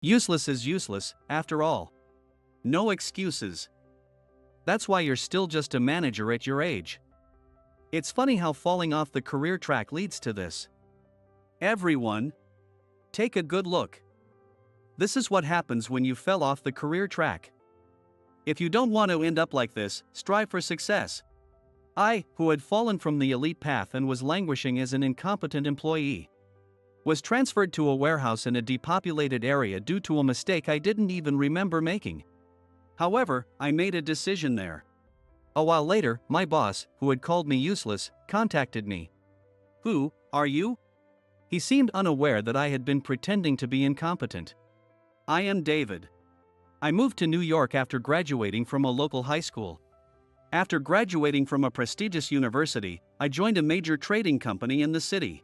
Useless is useless, after all. No excuses. That's why you're still just a manager at your age. It's funny how falling off the career track leads to this. Everyone, take a good look. This is what happens when you fell off the career track. If you don't want to end up like this, strive for success. I, who had fallen from the elite path and was languishing as an incompetent employee, was transferred to a warehouse in a depopulated area due to a mistake I didn't even remember making. However, I made a decision there. A while later, my boss, who had called me useless, contacted me. "Who are you?" He seemed unaware that I had been pretending to be incompetent. "I am David. I moved to New York after graduating from a local high school. After graduating from a prestigious university, I joined a major trading company in the city.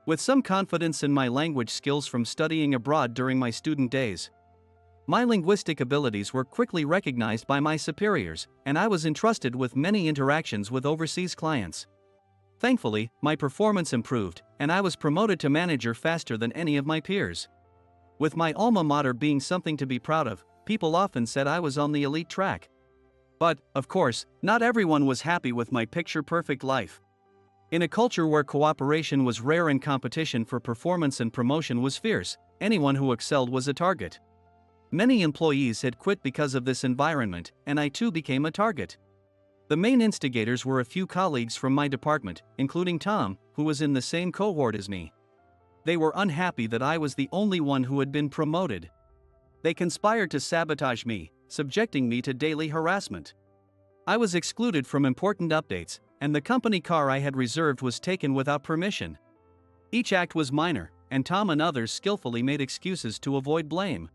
With some confidence in my language skills from studying abroad during my student days, my linguistic abilities were quickly recognized by my superiors, and I was entrusted with many interactions with overseas clients. Thankfully, my performance improved, and I was promoted to manager faster than any of my peers. With my alma mater being something to be proud of, people often said I was on the elite track. But, of course, not everyone was happy with my picture-perfect life. In a culture where cooperation was rare and competition for performance and promotion was fierce, anyone who excelled was a target. Many employees had quit because of this environment, and I too became a target. The main instigators were a few colleagues from my department, including Tom, who was in the same cohort as me. They were unhappy that I was the only one who had been promoted. They conspired to sabotage me, subjecting me to daily harassment. I was excluded from important updates, and the company car I had reserved was taken without permission. Each act was minor, and Tom and others skillfully made excuses to avoid blame.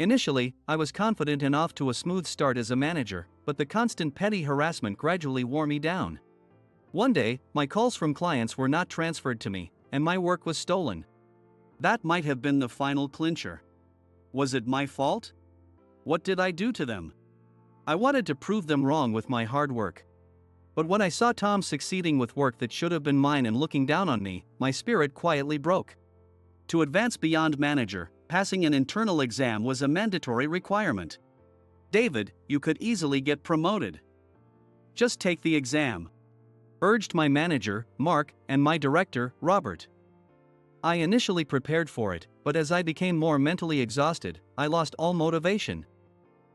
Initially, I was confident and off to a smooth start as a manager, but the constant petty harassment gradually wore me down. One day, my calls from clients were not transferred to me, and my work was stolen. That might have been the final clincher. Was it my fault? What did I do to them? I wanted to prove them wrong with my hard work. But when I saw Tom succeeding with work that should have been mine and looking down on me, my spirit quietly broke. To advance beyond manager, passing an internal exam was a mandatory requirement. "David, you could easily get promoted. Just take the exam," urged my manager, Mark, and my director, Robert. I initially prepared for it, but as I became more mentally exhausted, I lost all motivation.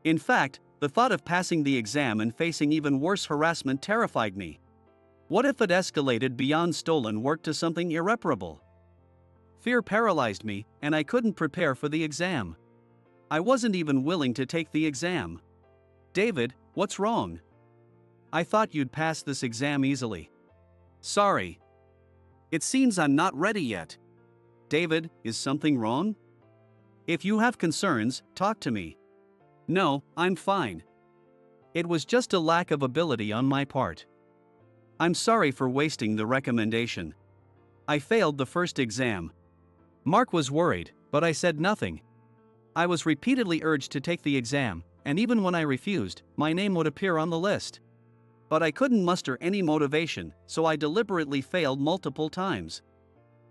In fact, the thought of passing the exam and facing even worse harassment terrified me. What if it escalated beyond stolen work to something irreparable? Fear paralyzed me, and I couldn't prepare for the exam. I wasn't even willing to take the exam. "David, what's wrong? I thought you'd pass this exam easily." "Sorry. It seems I'm not ready yet." "David, is something wrong? If you have concerns, talk to me." "No, I'm fine. It was just a lack of ability on my part. I'm sorry for wasting the recommendation. I failed the first exam." Mark was worried, but I said nothing. I was repeatedly urged to take the exam, and even when I refused, my name would appear on the list. But I couldn't muster any motivation, so I deliberately failed multiple times.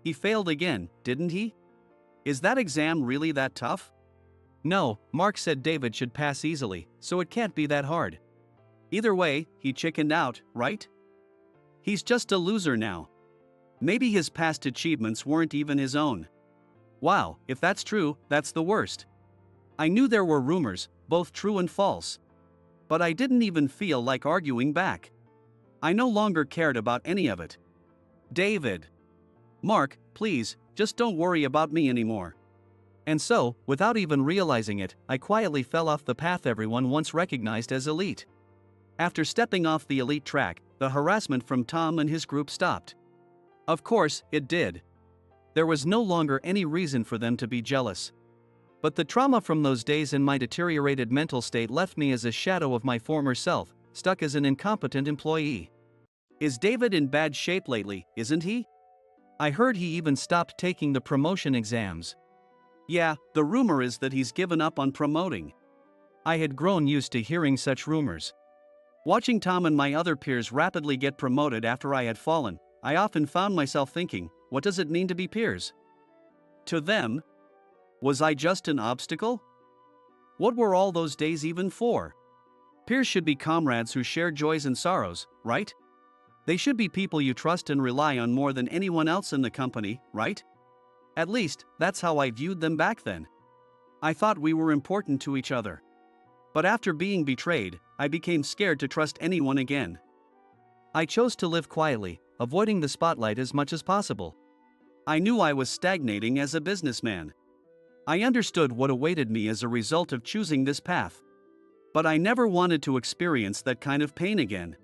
"He failed again, didn't he? Is that exam really that tough?" "No, Mark said David should pass easily, so it can't be that hard." "Either way, he chickened out, right? He's just a loser now. Maybe his past achievements weren't even his own." Wow, if that's true, that's the worst. I knew there were rumors, both true and false. But I didn't even feel like arguing back. I no longer cared about any of it. "David. Mark, please, just don't worry about me anymore." And so, without even realizing it, I quietly fell off the path everyone once recognized as elite. After stepping off the elite track, the harassment from Tom and his group stopped. Of course, it did. There was no longer any reason for them to be jealous. But the trauma from those days and my deteriorated mental state left me as a shadow of my former self, stuck as an incompetent employee. Is David in bad shape lately, isn't he? I heard he even stopped taking the promotion exams. Yeah, the rumor is that he's given up on promoting. I had grown used to hearing such rumors. Watching Tom and my other peers rapidly get promoted after I had fallen, I often found myself thinking, what does it mean to be peers? To them, Was I just an obstacle? What were all those days even for? Peers should be comrades who share joys and sorrows, right? They should be people you trust and rely on more than anyone else in the company, right? At least, that's how I viewed them back then. I thought we were important to each other. But after being betrayed, I became scared to trust anyone again. I chose to live quietly, avoiding the spotlight as much as possible. I knew I was stagnating as a businessman. I understood what awaited me as a result of choosing this path. But I never wanted to experience that kind of pain again.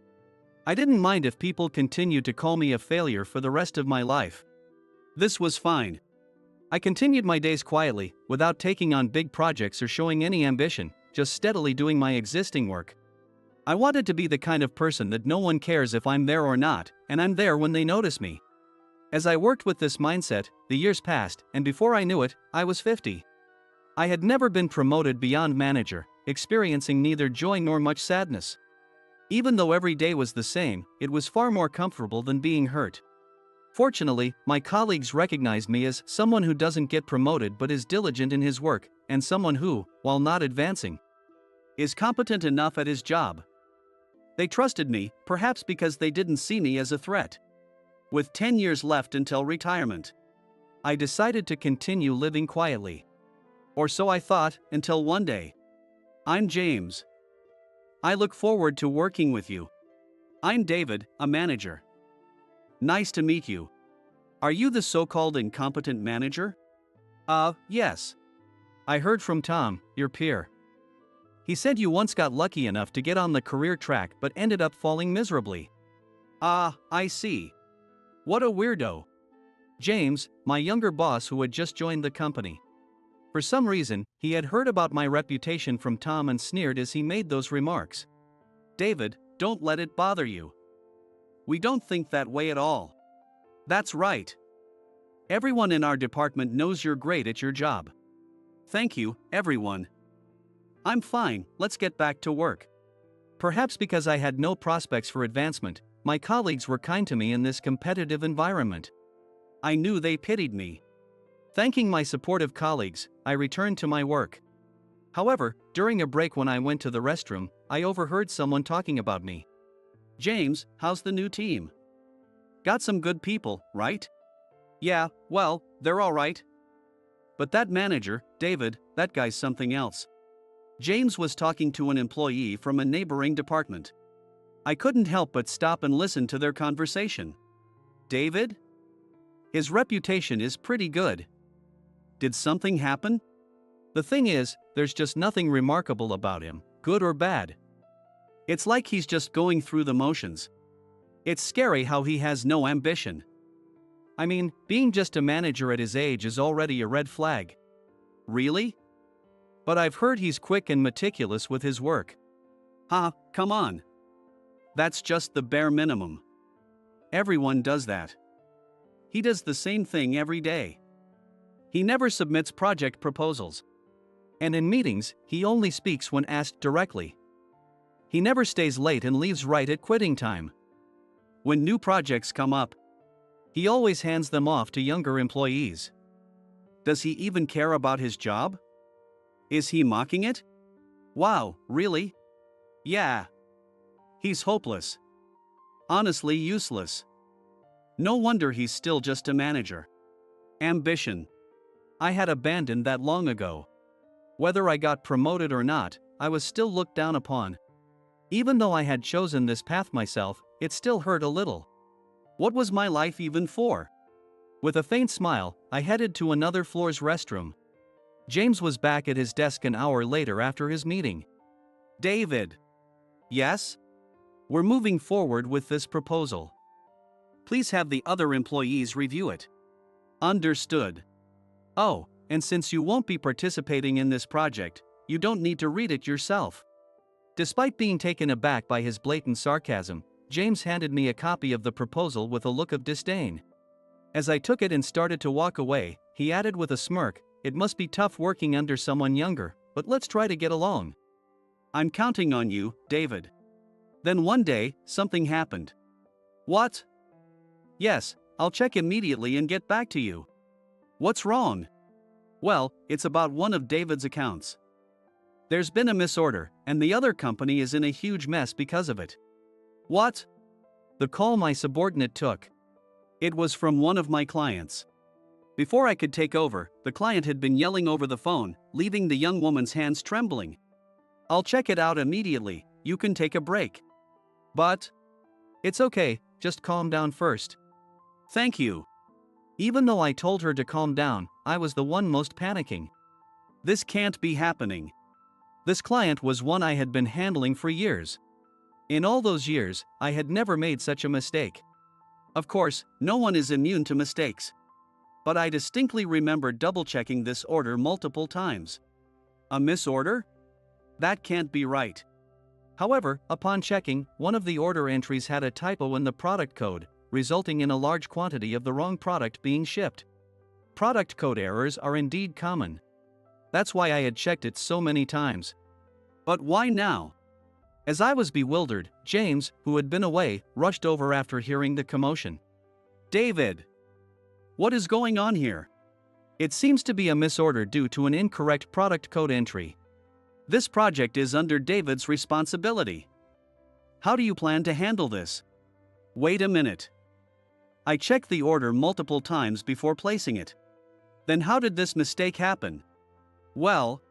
I didn't mind if people continued to call me a failure for the rest of my life. This was fine. I continued my days quietly, without taking on big projects or showing any ambition, just steadily doing my existing work. I wanted to be the kind of person that no one cares if I'm there or not, and I'm there when they notice me. As I worked with this mindset, the years passed, and before I knew it, I was 50. I had never been promoted beyond manager, experiencing neither joy nor much sadness. Even though every day was the same, it was far more comfortable than being hurt. Fortunately, my colleagues recognized me as someone who doesn't get promoted but is diligent in his work, and someone who, while not advancing, is competent enough at his job. They trusted me, perhaps because they didn't see me as a threat. With 10 years left until retirement, I decided to continue living quietly. Or so I thought, until one day. I'm James. I look forward to working with you. I'm David, a manager. Nice to meet you. Are you the so-called incompetent manager? Yes. I heard from Tom, your peer. He said you once got lucky enough to get on the career track but ended up falling miserably. I see. What a weirdo. James, my younger boss who had just joined the company. For some reason, he had heard about my reputation from Tom and sneered as he made those remarks. David, don't let it bother you. We don't think that way at all. That's right. Everyone in our department knows you're great at your job. Thank you, everyone. I'm fine, let's get back to work. Perhaps because I had no prospects for advancement, my colleagues were kind to me in this competitive environment. I knew they pitied me. Thanking my supportive colleagues, I returned to my work. However, during a break when I went to the restroom, I overheard someone talking about me. James, how's the new team? Got some good people, right? Yeah, well, they're all right. But that manager, David, that guy's something else. James was talking to an employee from a neighboring department. I couldn't help but stop and listen to their conversation. David? His reputation is pretty good. Did something happen? The thing is, there's just nothing remarkable about him, good or bad. It's like he's just going through the motions. It's scary how he has no ambition. I mean, being just a manager at his age is already a red flag. Really? But I've heard he's quick and meticulous with his work. Come on. That's just the bare minimum. Everyone does that. He does the same thing every day. He never submits project proposals. And in meetings, he only speaks when asked directly. He never stays late and leaves right at quitting time. When new projects come up, he always hands them off to younger employees. Does he even care about his job? Is he mocking it? Wow, really? Yeah. He's hopeless. Honestly useless. No wonder he's still just a manager. Ambition. I had abandoned that long ago. Whether I got promoted or not, I was still looked down upon. Even though I had chosen this path myself, it still hurt a little. What was my life even for? With a faint smile, I headed to another floor's restroom. James was back at his desk an hour later after his meeting. David. Yes? We're moving forward with this proposal. Please have the other employees review it. Understood. Oh, and since you won't be participating in this project, you don't need to read it yourself. Despite being taken aback by his blatant sarcasm, James handed me a copy of the proposal with a look of disdain. As I took it and started to walk away, he added with a smirk, "It must be tough working under someone younger, but let's try to get along." I'm counting on you, David. Then one day, something happened. What? Yes, I'll check immediately and get back to you. What's wrong? Well, it's about one of David's accounts. There's been a misorder, and the other company is in a huge mess because of it. What? The call my subordinate took. It was from one of my clients. Before I could take over, the client had been yelling over the phone, leaving the young woman's hands trembling. I'll check it out immediately, you can take a break. But? It's okay, just calm down first. Thank you. Even though I told her to calm down, I was the one most panicking. This can't be happening. This client was one I had been handling for years. In all those years, I had never made such a mistake. Of course, no one is immune to mistakes. But I distinctly remember double-checking this order multiple times. A misorder? That can't be right. However, upon checking, one of the order entries had a typo in the product code, resulting in a large quantity of the wrong product being shipped. Product code errors are indeed common. That's why I had checked it so many times. But why now? As I was bewildered, James, who had been away, rushed over after hearing the commotion. David! What is going on here? It seems to be a misorder due to an incorrect product code entry. This project is under David's responsibility. How do you plan to handle this? Wait a minute. I checked the order multiple times before placing it. Then how did this mistake happen? Well,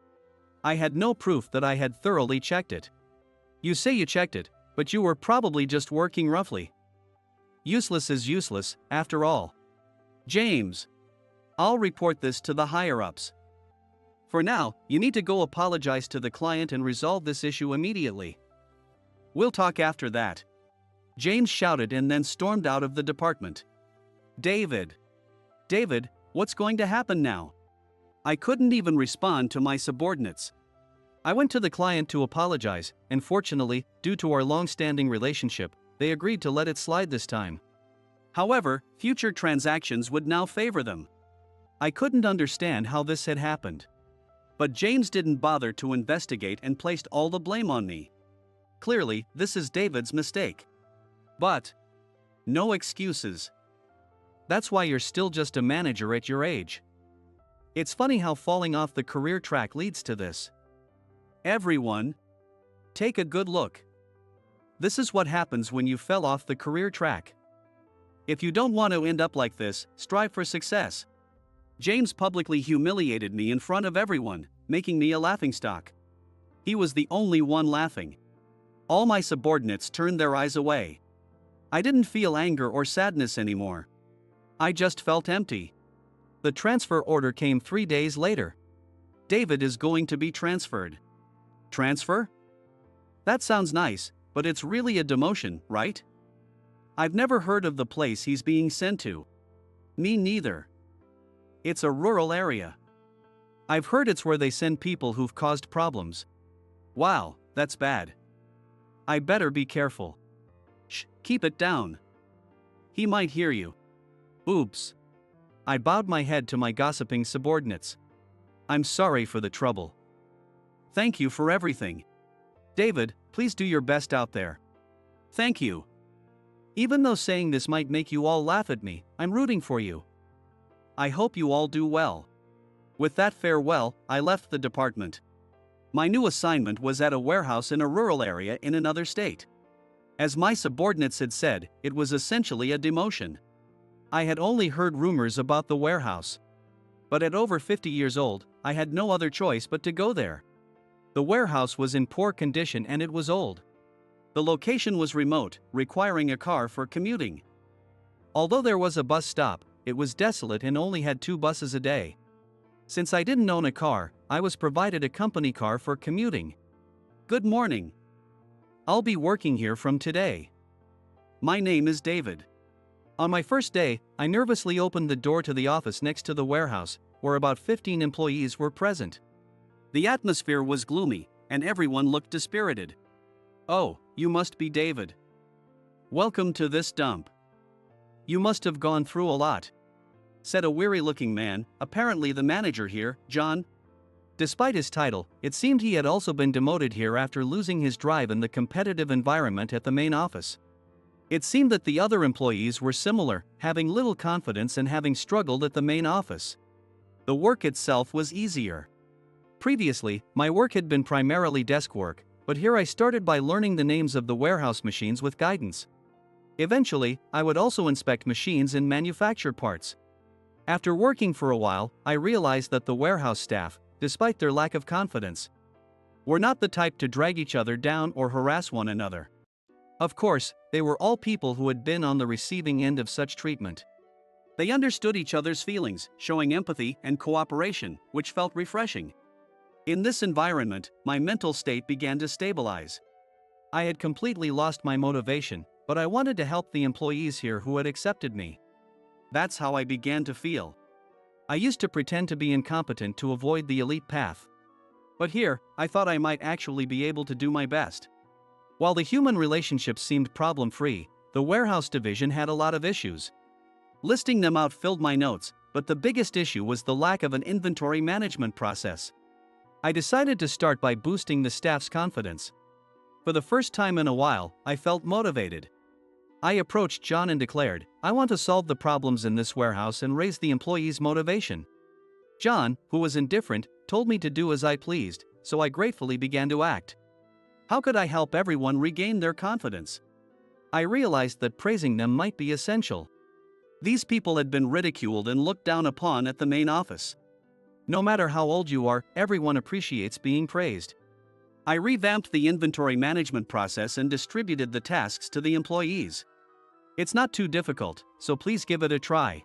I had no proof that I had thoroughly checked it. You say you checked it, but you were probably just working roughly. Useless is useless, after all. James, I'll report this to the higher-ups. For now, you need to go apologize to the client and resolve this issue immediately. We'll talk after that. James shouted and then stormed out of the department. David, what's going to happen now? I couldn't even respond to my subordinates. I went to the client to apologize, and fortunately, due to our long-standing relationship, they agreed to let it slide this time. However, future transactions would now favor them. I couldn't understand how this had happened. But James didn't bother to investigate and placed all the blame on me. Clearly, this is David's mistake. But no excuses. That's why you're still just a manager at your age. It's funny how falling off the career track leads to this. Everyone, take a good look. This is what happens when you fell off the career track. If you don't want to end up like this, strive for success. James publicly humiliated me in front of everyone, making me a laughingstock. He was the only one laughing. All my subordinates turned their eyes away. I didn't feel anger or sadness anymore. I just felt empty. The transfer order came 3 days later. David is going to be transferred. Transfer? That sounds nice, but it's really a demotion, right? I've never heard of the place he's being sent to. Me neither. It's a rural area. I've heard it's where they send people who've caused problems. Wow, that's bad. I better be careful. Shh, keep it down. He might hear you. Oops. I bowed my head to my gossiping subordinates. I'm sorry for the trouble. Thank you for everything. David, please do your best out there. Thank you. Even though saying this might make you all laugh at me, I'm rooting for you. I hope you all do well. With that farewell, I left the department. My new assignment was at a warehouse in a rural area in another state. As my subordinates had said, it was essentially a demotion. I had only heard rumors about the warehouse. But at over 50 years old, I had no other choice but to go there. The warehouse was in poor condition and it was old. The location was remote, requiring a car for commuting. Although there was a bus stop, it was desolate and only had 2 buses a day. Since I didn't own a car, I was provided a company car for commuting. Good morning. I'll be working here from today. My name is David. On my first day, I nervously opened the door to the office next to the warehouse, where about 15 employees were present. The atmosphere was gloomy, and everyone looked dispirited. Oh, you must be David. Welcome to this dump. You must have gone through a lot, said a weary-looking man, apparently the manager here, John. Despite his title, it seemed he had also been demoted here after losing his drive in the competitive environment at the main office. It seemed that the other employees were similar, having little confidence and having struggled at the main office. The work itself was easier. Previously, my work had been primarily desk work, but here I started by learning the names of the warehouse machines with guidance. Eventually, I would also inspect machines and manufacture parts. After working for a while, I realized that the warehouse staff, despite their lack of confidence, were not the type to drag each other down or harass one another. Of course, they were all people who had been on the receiving end of such treatment. They understood each other's feelings, showing empathy and cooperation, which felt refreshing. In this environment, my mental state began to stabilize. I had completely lost my motivation, but I wanted to help the employees here who had accepted me. That's how I began to feel. I used to pretend to be incompetent to avoid the elite path. But here, I thought I might actually be able to do my best. While the human relationships seemed problem-free, the warehouse division had a lot of issues. Listing them out filled my notes, but the biggest issue was the lack of an inventory management process. I decided to start by boosting the staff's confidence. For the first time in a while, I felt motivated. I approached John and declared, "I want to solve the problems in this warehouse and raise the employees' motivation." John, who was indifferent, told me to do as I pleased, so I gratefully began to act. How could I help everyone regain their confidence? I realized that praising them might be essential. These people had been ridiculed and looked down upon at the main office. No matter how old you are, everyone appreciates being praised. I revamped the inventory management process and distributed the tasks to the employees. It's not too difficult, so please give it a try.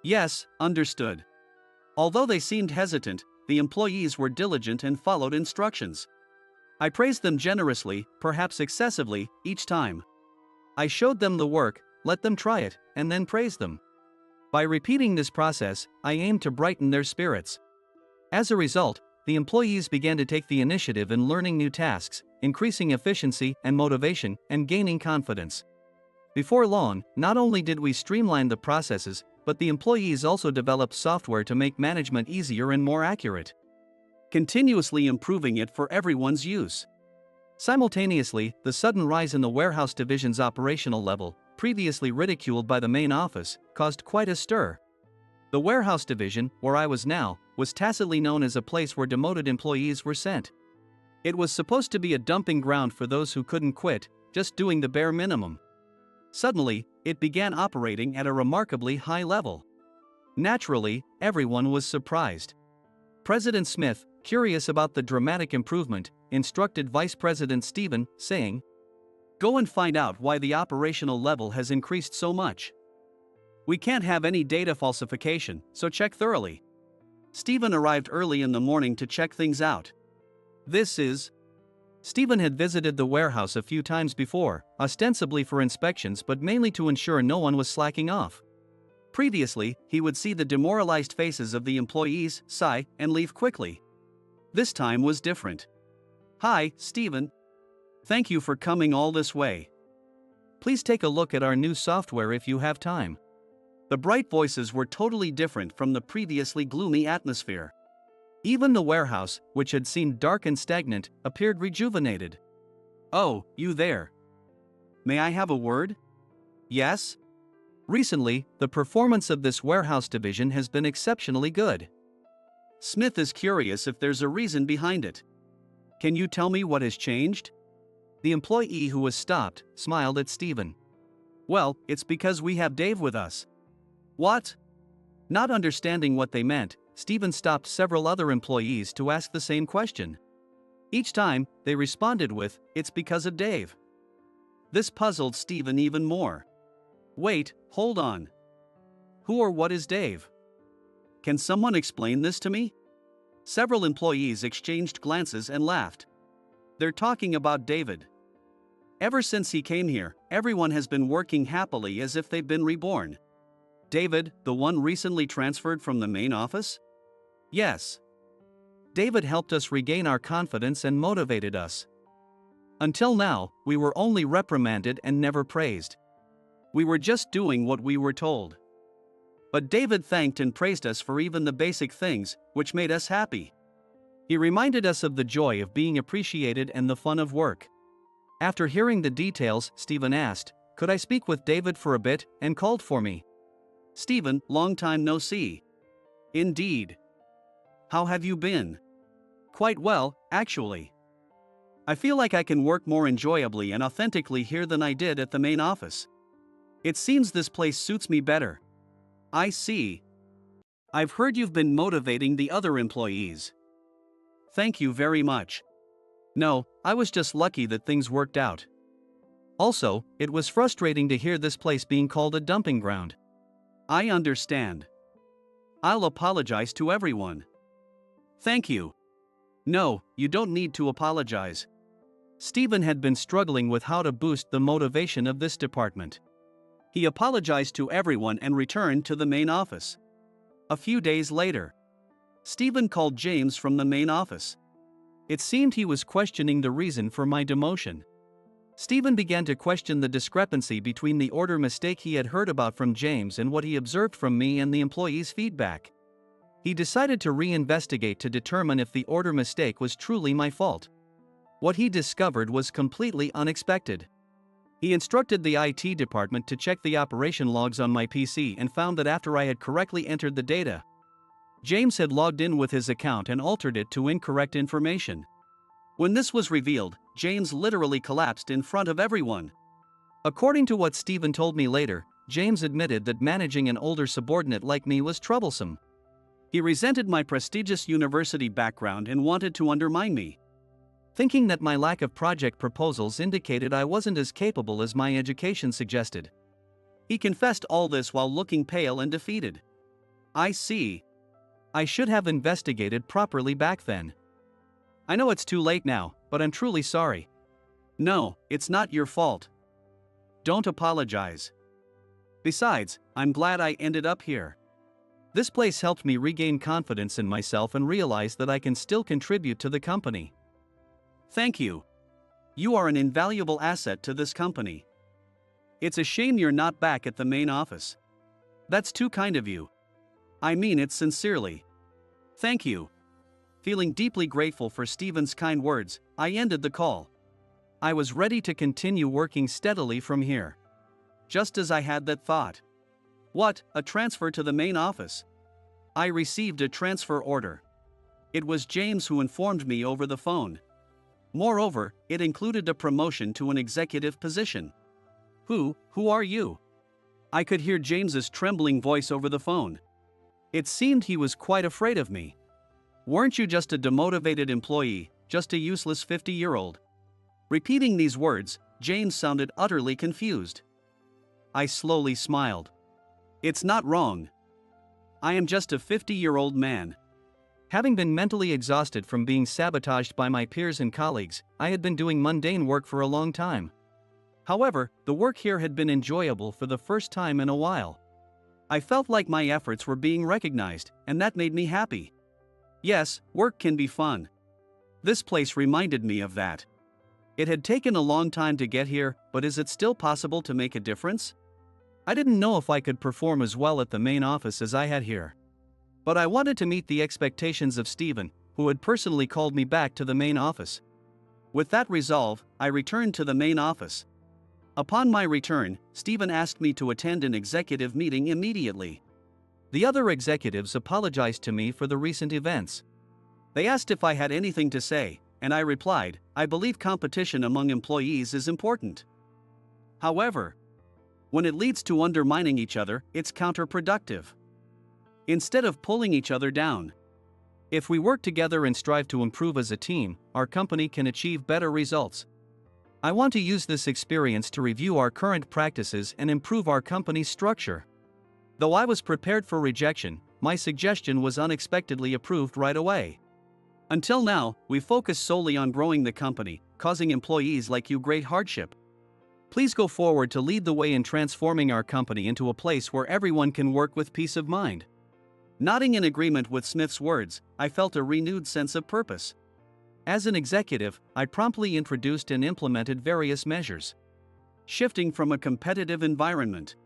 Yes, understood. Although they seemed hesitant, the employees were diligent and followed instructions. I praised them generously, perhaps excessively, each time. I showed them the work, let them try it, and then praised them. By repeating this process, I aimed to brighten their spirits. As a result, the employees began to take the initiative in learning new tasks, increasing efficiency and motivation, and gaining confidence. Before long, not only did we streamline the processes, but the employees also developed software to make management easier and more accurate, continuously improving it for everyone's use. Simultaneously, the sudden rise in the warehouse division's operational level, previously ridiculed by the main office, caused quite a stir. The warehouse division, where I was now, was tacitly known as a place where demoted employees were sent. It was supposed to be a dumping ground for those who couldn't quit, just doing the bare minimum. Suddenly, it began operating at a remarkably high level. Naturally, everyone was surprised. President Smith, curious about the dramatic improvement, instructed Vice President Stephen, saying, "Go and find out why the operational level has increased so much. We can't have any data falsification, so check thoroughly." Stephen arrived early in the morning to check things out. Stephen had visited the warehouse a few times before, ostensibly for inspections but mainly to ensure no one was slacking off. Previously, he would see the demoralized faces of the employees, sigh, and leave quickly. This time was different. "Hi, Stephen. Thank you for coming all this way. Please take a look at our new software if you have time." The bright voices were totally different from the previously gloomy atmosphere. Even the warehouse, which had seemed dark and stagnant, appeared rejuvenated. "Oh, you there. May I have a word?" "Yes?" "Recently, the performance of this warehouse division has been exceptionally good. Smith is curious if there's a reason behind it. Can you tell me what has changed?" The employee who was stopped smiled at Stephen. "Well, it's because we have Dave with us." "What?" Not understanding what they meant, Stephen stopped several other employees to ask the same question. Each time, they responded with, "It's because of Dave." This puzzled Stephen even more. "Wait, hold on. Who or what is Dave? Can someone explain this to me?" Several employees exchanged glances and laughed. "They're talking about David. Ever since he came here, everyone has been working happily as if they've been reborn." "David, the one recently transferred from the main office?" "Yes. David helped us regain our confidence and motivated us. Until now, we were only reprimanded and never praised. We were just doing what we were told. But David thanked and praised us for even the basic things, which made us happy. He reminded us of the joy of being appreciated and the fun of work." After hearing the details, Stephen asked, "Could I speak with David for a bit?" and called for me. "Stephen, long time no see." "Indeed. How have you been? Quite well, actually. I feel like I can work more enjoyably and authentically here than I did at the main office. It seems this place suits me better. I see. I've heard you've been motivating the other employees. Thank you very much. No, I was just lucky that things worked out. Also, it was frustrating to hear this place being called a dumping ground. I understand. I'll apologize to everyone. Thank you. No, you don't need to apologize. Stephen had been struggling with how to boost the motivation of this department. He apologized to everyone and returned to the main office. A few days later, Stephen called James from the main office. It seemed he was questioning the reason for my demotion. Stephen began to question the discrepancy between the order mistake he had heard about from James and what he observed from me and the employees' feedback. He decided to reinvestigate to determine if the order mistake was truly my fault. What he discovered was completely unexpected. He instructed the IT department to check the operation logs on my PC and found that after I had correctly entered the data, James had logged in with his account and altered it to incorrect information. When this was revealed, James literally collapsed in front of everyone. According to what Stephen told me later, James admitted that managing an older subordinate like me was troublesome. He resented my prestigious university background and wanted to undermine me, thinking that my lack of project proposals indicated I wasn't as capable as my education suggested. He confessed all this while looking pale and defeated. I see. I should have investigated properly back then. I know it's too late now, but I'm truly sorry. No, it's not your fault. Don't apologize. Besides, I'm glad I ended up here. This place helped me regain confidence in myself and realize that I can still contribute to the company. Thank you. You are an invaluable asset to this company. It's a shame you're not back at the main office. That's too kind of you. I mean it sincerely. Thank you. Feeling deeply grateful for Stephen's kind words, I ended the call. I was ready to continue working steadily from here. Just as I had that thought. What, a transfer to the main office? I received a transfer order. It was James who informed me over the phone. Moreover, it included a promotion to an executive position. Who are you? I could hear James's trembling voice over the phone. It seemed he was quite afraid of me. Weren't you just a demotivated employee, just a useless 50-year-old? Repeating these words, James sounded utterly confused. I slowly smiled. It's not wrong. I am just a 50-year-old man. Having been mentally exhausted from being sabotaged by my peers and colleagues, I had been doing mundane work for a long time. However, the work here had been enjoyable for the first time in a while. I felt like my efforts were being recognized, and that made me happy. Yes, work can be fun. This place reminded me of that. It had taken a long time to get here, but is it still possible to make a difference? I didn't know if I could perform as well at the main office as I had here. But I wanted to meet the expectations of Stephen, who had personally called me back to the main office. With that resolve, I returned to the main office. Upon my return, Stephen asked me to attend an executive meeting immediately. The other executives apologized to me for the recent events. They asked if I had anything to say, and I replied, I believe competition among employees is important. However, when it leads to undermining each other, it's counterproductive. Instead of pulling each other down, if we work together and strive to improve as a team, our company can achieve better results. I want to use this experience to review our current practices and improve our company's structure. Though I was prepared for rejection, my suggestion was unexpectedly approved right away. Until now, we focus solely on growing the company, causing employees like you great hardship. Please go forward to lead the way in transforming our company into a place where everyone can work with peace of mind. Nodding in agreement with Smith's words, I felt a renewed sense of purpose. As an executive, I promptly introduced and implemented various measures. Shifting from a competitive environment.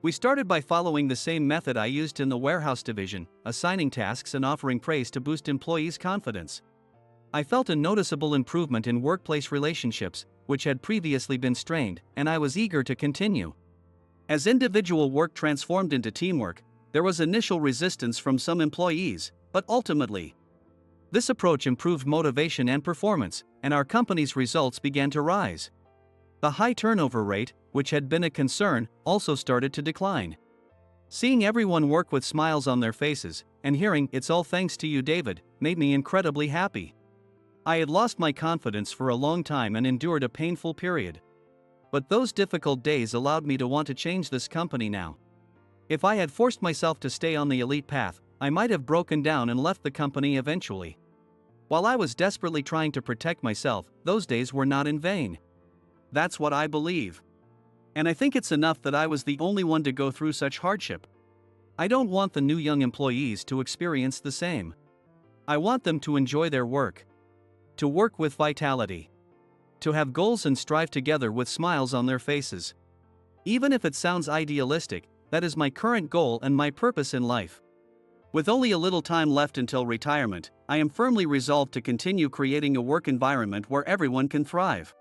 We started by following the same method I used in the warehouse division, assigning tasks and offering praise to boost employees' confidence. I felt a noticeable improvement in workplace relationships, which had previously been strained, and I was eager to continue. As individual work transformed into teamwork, there was initial resistance from some employees, But ultimately, this approach improved motivation and performance, and our company's results began to rise. The high turnover rate, which had been a concern, also started to decline. Seeing everyone work with smiles on their faces, and hearing "It's all thanks to you, David," made me incredibly happy. I had lost my confidence for a long time and endured a painful period. But those difficult days allowed me to want to change this company now. If I had forced myself to stay on the elite path, I might have broken down and left the company eventually. While I was desperately trying to protect myself, those days were not in vain. That's what I believe. And I think it's enough that I was the only one to go through such hardship. I don't want the new young employees to experience the same. I want them to enjoy their work, to work with vitality, to have goals and strive together with smiles on their faces. Even if it sounds idealistic, that is my current goal and my purpose in life. With only a little time left until retirement, I am firmly resolved to continue creating a work environment where everyone can thrive.